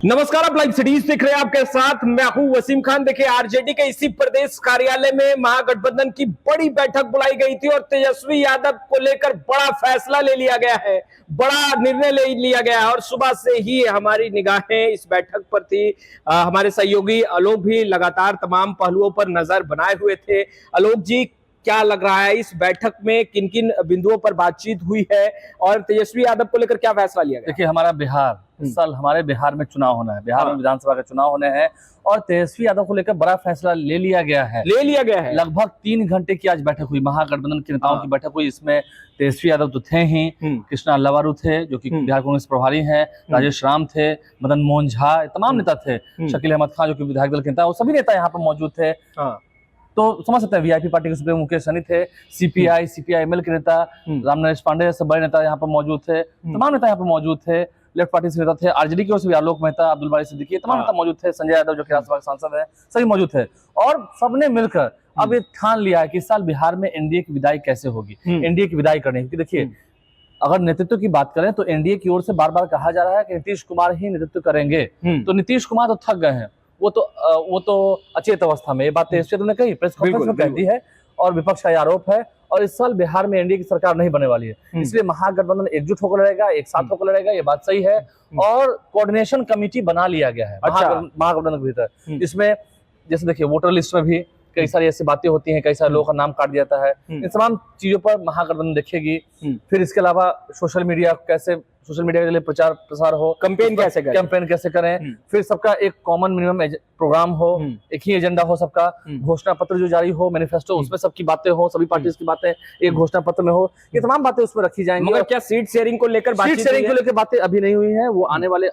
नमस्कार, आप live cities देख रहे हैं। आपके साथ मैं हूं वसीम खान। देखिए, आरजेडी के इसी प्रदेश कार्यालय में महागठबंधन की बड़ी बैठक बुलाई गई थी और तेजस्वी यादव को लेकर बड़ा फैसला ले लिया गया है, बड़ा निर्णय ले लिया गया है। और सुबह से ही हमारी निगाहें इस बैठक पर थी। हमारे सहयोगी आलोक भी लगातार तमाम पहलुओं पर नजर बनाए हुए थे। आलोक जी, क्या लग रहा है, इस बैठक में किन किन बिंदुओं पर बातचीत हुई है और तेजस्वी यादव को लेकर क्या फैसला लिया गया? देखिए, हमारा बिहार इस साल हमारे बिहार में चुनाव होना है, बिहार में विधानसभा का चुनाव होने हैं और तेजस्वी यादव को लेकर बड़ा फैसला ले लिया गया है। लगभग 3 घंटे की आज बैठक हुई, महागठबंधन के नेताओं की बैठक हुई। इसमें तेजस्वी यादव तो थे ही, कृष्णा अल्लावारू थे जो कि बिहार कांग्रेस प्रभारी हैं, राजेश राम थे, मदन मोहन झा, तमाम नेता थे, शकील अहमद खान जो कि विधायक दल के नेता, वो सभी नेता यहाँ पर मौजूद थे। तो समझ सकते हैं, वीआईपी पार्टी के सुप्रीमो मुकेश सहनी थे, सीपीआईएमएल के नेता रामनरेश पांडे, सब बड़े नेता यहाँ पर मौजूद थे, तमाम नेता यहाँ पर मौजूद थे। लेफ्ट पार्टी से नेता थे, आरजेडी की ओर से भी आलोक मेहता, अब्दुल बारी सिद्दीकी, तमाम नेता मौजूद थे, संजय यादव जो कि राज्यसभा के सांसद हैं, सभी मौजूद थे। और सबने मिलकर अब ये ठान लिया है कि इस साल बिहार में एनडीए की विदाई कैसे होगी, एनडीए की विदाई करनी है। क्योंकि देखिए, अगर नेतृत्व की बात करें तो एनडीए की ओर से बार बार कहा जा रहा है कि नीतीश कुमार ही नेतृत्व करेंगे। तो नीतीश कुमार तो थक गए हैं, वो तो अचेत अवस्था में, ये बात तेजस्वी यादव ने कही, प्रेस कॉन्फ्रेंस में कह दी है और विपक्ष का आरोप है। और इस साल बिहार में एनडीए की सरकार नहीं बनने वाली है, इसलिए महागठबंधन एकजुट होकर लड़ेगा, एक साथ होकर लड़ेगा, ये बात सही है। और कोऑर्डिनेशन कमेटी बना लिया गया है महागठबंधन के भीतर। इसमें जैसे देखिए, वोटर लिस्ट में भी कई सारी ऐसी बातें होती हैं, कई सारे लोगों का नाम काट दिया जाता है, इन तमाम चीजों पर महागठबंधन देखेगी। फिर इसके अलावा सोशल मीडिया के लिए प्रचार प्रसार हो, कैंपेन कैसे करें, फिर सबका एक कॉमन मिनिमम प्रोग्राम हो, एक ही एजेंडा हो सबका, घोषणा पत्र जो जारी हो, मैनिफेस्टो, उसमें सबकी बातें हो, सभी पार्टीज की बातें एक घोषणा पत्र में हो, ये तमाम बातें उसमें रखी जाएंगी। मगर क्या सीट शेयरिंग को लेकर बातें अभी नहीं हुई है, वो आने वाले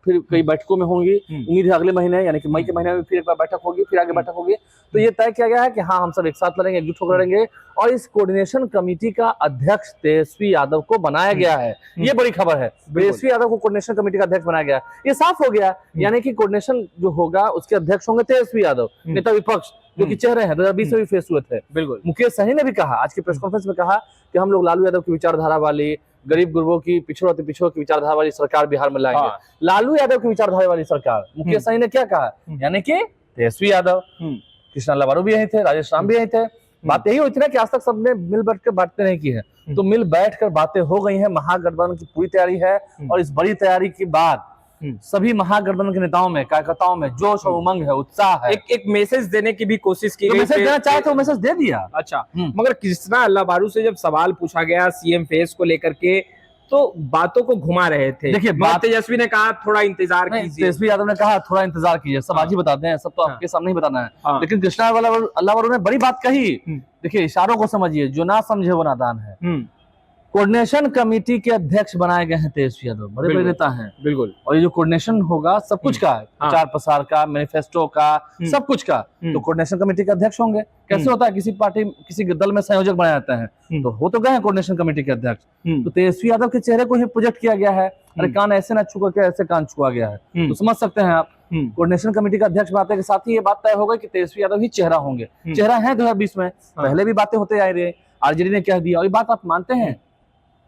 फिर कई बैठकों में होंगी। उम्मीद है अगले महीने यानी कि मई के महीने में फिर एक बार बैठक होगी, फिर आगे बैठक होगी। तो ये तय किया गया है कि हाँ, हम सब एक साथ लड़ेंगे, एकजुट होकर लड़ेंगे। और इस कोऑर्डिनेशन कमेटी का अध्यक्ष तेजस्वी यादव को बनाया गया है, ये बड़ी खबर है। तेजस्वी यादव को कोऑर्डिनेशन कमेटी का अध्यक्ष बनाया गया, ये साफ हो गया। यानी कि कोऑर्डिनेशन जो होगा उसके अध्यक्ष होंगे तेजस्वी यादव, नेता विपक्ष, जो कि चेहरे हैं, 2020 में भी फेस हुए थे। बिल्कुल, मुकेश सहनी ने भी कहा आज की प्रेस कॉन्फ्रेंस में, कहा कि हम लोग लालू यादव की विचारधारा वाली, गरीब गुरबों की, पिछड़ों की विचारधारा वाली सरकार बिहार में लाएंगे। लालू यादव की विचारधारा वाली सरकार। मुकेश सहनी ने क्या कहा, यानी कि तेजस्वी यादव, कृष्णा अल्लावारू भी यही थे, राजेश राम भी यही थे। बात यही हुई थी ना कि आज तक सबने मिल बैठ कर बातें नहीं की है, तो मिल बैठ कर बातें हो गई है। महागठबंधन की पूरी तैयारी है और इस बड़ी तैयारी के बाद सभी महागठबंधन के नेताओं में, कार्यकर्ताओं में जोश और उमंग है, उत्साह है। एक मैसेज देने की भी कोशिश की गई, मैसेज देना चाहे तो मैसेज दे दिया। अच्छा, मगर कृष्णा अल्लावारू से जब सवाल पूछा गया सीएम फेस को लेकर के, तो बातों को घुमा रहे थे। देखिए, तेजस्वी ने कहा थोड़ा इंतजार कीजिए, तेजस्वी यादव ने कहा थोड़ा इंतजार कीजिए, सब आज ही बताते हैं, सब तो आपके सामने ही बताना है। लेकिन कृष्णा अल्लावारू ने बड़ी बात कही। देखिए, इशारों को समझिए, जो ना समझे वो नादान है। कोऑर्डिनेशन कमेटी के अध्यक्ष बनाए गए हैं तेजस्वी यादव, बड़े बड़े नेता हैं। बिल्कुल, और ये जो कोऑर्डिनेशन होगा सब कुछ का, प्रचार प्रसार का, मैनिफेस्टो का, सब कुछ का, तो कोऑर्डिनेशन कमेटी के अध्यक्ष होंगे। कैसे होता है, किसी पार्टी किसी दल में संयोजक बनाए जाते हैं, तो हो तो गए हैं कोऑर्डिनेशन कमेटी के अध्यक्ष। तो तेजस्वी यादव के चेहरे को ही प्रोजेक्ट किया गया है। अरे कान ऐसे ना छुआ के ऐसे कान छुआ गया है, तो समझ सकते हैं आप। कोऑर्डिनेशन कमेटी का अध्यक्ष बनाने के साथ ही ये बात तय हो गई कि तेजस्वी यादव ही चेहरा होंगे। चेहरा है 2020 में, पहले भी बातें होते आ रही है, आरजेडी ने कह दिया। और ये बात आप मानते हैं,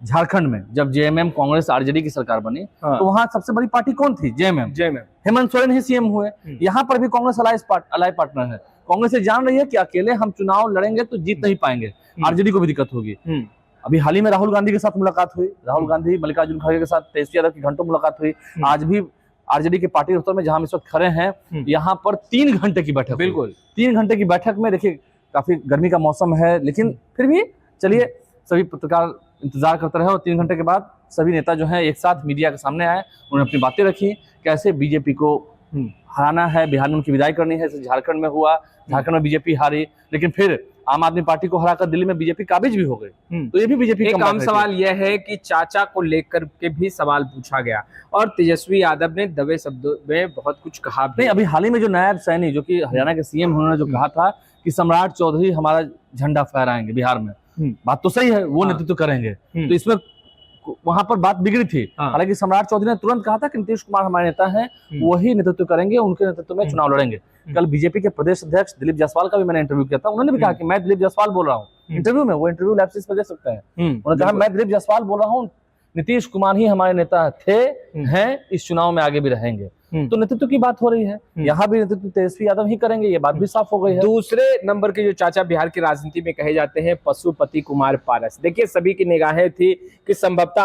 झारखंड में जब जेएमएम कांग्रेस आरजेडी की सरकार बनी, तो वहां सबसे बड़ी पार्टी कौन थी? जेएमएम। हेमंत सोरेन ही सीएम हुए। यहाँ पर भी कांग्रेस अलाई पार्टनर है। कांग्रेस ये जान रही है कि अकेले हम चुनाव लड़ेंगे तो जीत नहीं पाएंगे, आरजेडी को भी दिक्कत होगी। अभी हाल ही में राहुल गांधी के साथ मुलाकात हुई, राहुल गांधी मल्लिकार्जुन खड़गे के साथ तेजस्वी यादव की घंटों मुलाकात हुई। आज भी आरजेडी के पार्टी दफ्तर में, जहां हम इस वक्त खड़े हैं, यहाँ पर 3 घंटे की बैठक। बिल्कुल, 3 घंटे की बैठक में देखिए, काफी गर्मी का मौसम है, लेकिन फिर भी चलिए, सभी पत्रकार इंतजार करते रहे और 3 घंटे के बाद सभी नेता जो हैं एक साथ मीडिया के सामने आए, उन्होंने अपनी बातें रखी, कैसे बीजेपी को हराना है, बिहार में उनकी विदाई करनी है। झारखंड में हुआ, झारखंड में बीजेपी हारी, लेकिन फिर आम आदमी पार्टी को हराकर दिल्ली में बीजेपी काबिज भी हो गई। तो ये भी बीजेपी का आम सवाल यह है कि चाचा को लेकर के भी सवाल पूछा गया और तेजस्वी यादव ने दबे शब्दों में बहुत कुछ कहा भी। नहीं, अभी हाल ही में जो नायब सैनी, जो कि हरियाणा के सीएम, उन्होंने जो कहा था कि सम्राट चौधरी हमारा झंडा फहराएंगे बिहार में, बात तो सही है, वो नेतृत्व करेंगे। तो इसमें वहां पर बात बिगड़ी थी। हालांकि सम्राट चौधरी ने तुरंत कहा था कि नीतीश कुमार हमारे नेता हैं, वही नेतृत्व करेंगे, उन्के नेतृत्व में चुनाव लड़ेंगे। कल बीजेपी के प्रदेश अध्यक्ष दिलीप जायसवाल का भी मैंने इंटरव्यू किया था, उन्होंने भी कहा कि मैं दिलीप जायसवाल बोल रहा हूँ। इंटरव्यू में, वो इंटरव्यू लैप्सिस पे दे सकते हैं, उन्होंने कहा मैं दिलीप जायसवाल बोल रहा हूँ, नीतीश कुमार ही हमारे नेता थे, हैं, इस चुनाव में आगे भी रहेंगे। तो नेतृत्व की बात हो रही है। यहाँ भी नेतृत्व तेजस्वी यादव ही करेंगे, ये बात भी साफ हो गई है। दूसरे नंबर के जो चाचा बिहार की राजनीति में कहे जाते हैं पशुपति कुमार पारस। देखिए सभी की निगाहें थी कि संभवतः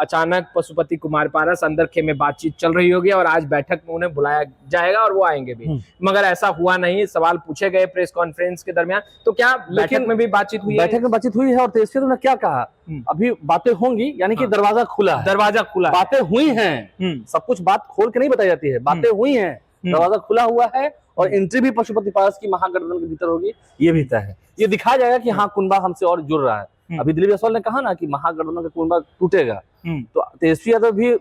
अचानक पशुपति कुमार पारस अंदर खे में बातचीत चल रही होगी और आज बैठक में उन्हें बुलाया जाएगा और वो आएंगे भी, मगर ऐसा हुआ नहीं। सवाल पूछे गए प्रेस कॉन्फ्रेंस के दरमियान, तो क्या बैठक में भी बातचीत हुई? बैठक में बातचीत हुई है और तेजस्वी यादव ने क्या कहा, अभी बातें होंगी, यानी कि दरवाजा खुला है, दरवाजा खुला, बातें हुई हैं, सब कुछ बात खोल के नहीं बताई जाती है, बातें हुई हैं, दरवाजा खुला हुआ है और एंट्री भी पशुपति पारस की महागठबंधन के भीतर होगी, ये भी तय है। ये दिखाया जाएगा कि हाँ कुनबा हमसे और जुड़ रहा है। अभी दिलीप जायसवाल ने कहा ना कि महागठबंधन का कुनबा टूटेगा, तो तेजस्वी यादव भी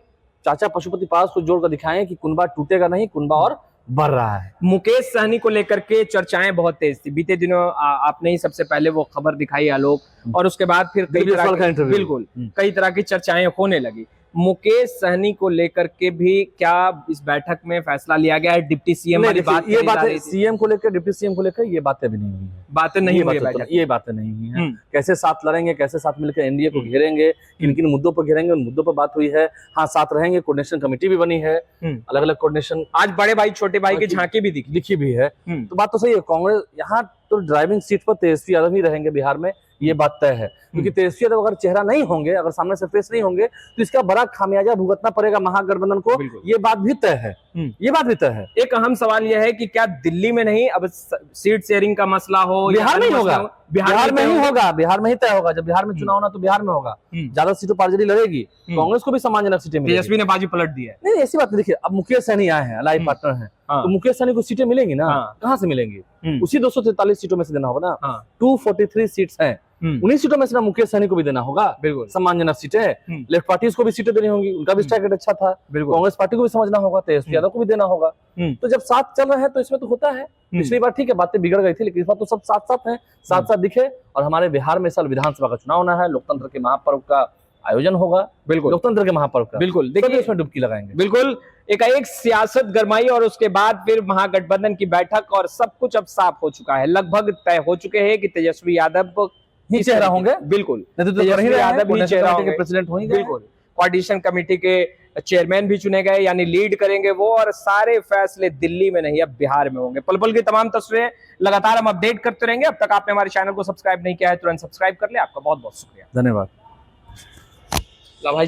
चाचा पशुपति पारस को जोड़कर दिखाएं कि कुनबा टूटेगा नहीं, कुनबा और बढ़ रहा है। मुकेश सहनी को लेकर के चर्चाएं बहुत तेज थी बीते दिनों। आपने ही सबसे पहले वो खबर दिखाई आलोक, और उसके बाद फिर बिल्कुल कई तरह की चर्चाएं होने लगी। मुकेश सहनी को लेकर के भी क्या इस बैठक में फैसला लिया गया है? डिप्टी सीएम वाली बात, ये बातें सीएम को लेकर, डिप्टी सीएम को लेकर ये बातें भी नहीं हुई है, बातें नहीं हुई बैठक, ये बातें नहीं हुई है। कैसे साथ लड़ेंगे, कैसे साथ मिलकर एनडीए को घेरेंगे, किन किन मुद्दों पर घेरेंगे, उन मुद्दों पर बात हुई है। हाँ साथ रहेंगे, कोऑर्डिनेशन कमेटी भी बनी है, अलग अलग कोऑर्डिनेशन। आज बड़े भाई छोटे भाई की झांकी भी दिखी भी है, तो बात तो सही है। कांग्रेस यहाँ तो ड्राइविंग सीट पर तेजस्वी यादव ही रहेंगे बिहार में, ये बात तय है। क्योंकि तेजस्वी यादव अगर चेहरा नहीं होंगे, अगर सामने से फेस नहीं होंगे, तो इसका बड़ा खामियाजा भुगतना पड़ेगा महागठबंधन को, ये बात भी तय है, ये बात भी तय है। एक अहम सवाल यह है कि क्या दिल्ली में नहीं, अब सीट शेयरिंग का मसला हो, बिहार में ही होगा, बिहार में ही होगा, बिहार में ही तय होगा। जब बिहार में चुनाव होना तो बिहार में होगा। ज्यादा सीटों पर आरजेडी लड़ेगी, कांग्रेस को भी सम्मानजनक सीटें मिलेंगी। तेजस्वी ने बाजी पलट दी है। नहीं ऐसी बात नहीं। देखिए अब मुकेश सहनी आए हैं, लाइफ पार्टनर हैं, तो मुकेश सहनी को सीटें मिलेंगी ना, कहाँ से मिलेंगी? उसी 243 सीटों में से देना होगा ना। 243 सीट्स हैं, उन्हीं सीटों में से ना मुकेश सहनी को भी देना होगा, बिल्कुल सम्मानजनक सीटें। लेफ्ट पार्टीज को भी सीटें देनी होंगी, उनका भी स्ट्राइक रेट अच्छा था। कांग्रेस पार्टी को भी समझना होगा, तेजस्वी यादव को भी देना होगा। तो जब साथ चल रहे हैं तो इसमें तो होता है। पिछली बार ठीक है बातें बिगड़ गई थी, लेकिन इस बार तो सब साथ साथ हैं, साथ साथ दिखे। और हमारे बिहार में साल विधानसभा का चुनाव होना है, लोकतंत्र के महापर्व का आयोजन होगा, बिल्कुल लोकतंत्र के महापर्व का, बिल्कुल देखिए इसमें डुबकी लगाएंगे। बिल्कुल एक सियासत गरमाई और उसके बाद फिर महागठबंधन की बैठक और सब कुछ अब साफ हो चुका है। लगभग तय हो चुके हैं कि तेजस्वी यादव ही चेहरा होंगे, बिल्कुल तेजस्वी यादव ही चेहरा होंगे, प्रेसिडेंट होंगे, बिल्कुल कोऑर्डिनेशन कमेटी के चेयरमैन भी चुने गए, यानी लीड करेंगे वो, और सारे फैसले दिल्ली में नहीं अब बिहार में होंगे। पल पल की तमाम तस्वीरें लगातार हम अपडेट करते रहेंगे। अब तक आपने हमारे चैनल को सब्सक्राइब नहीं किया है, तुरंत सब्सक्राइब कर ले। आपका बहुत बहुत शुक्रिया, धन्यवाद। भाई।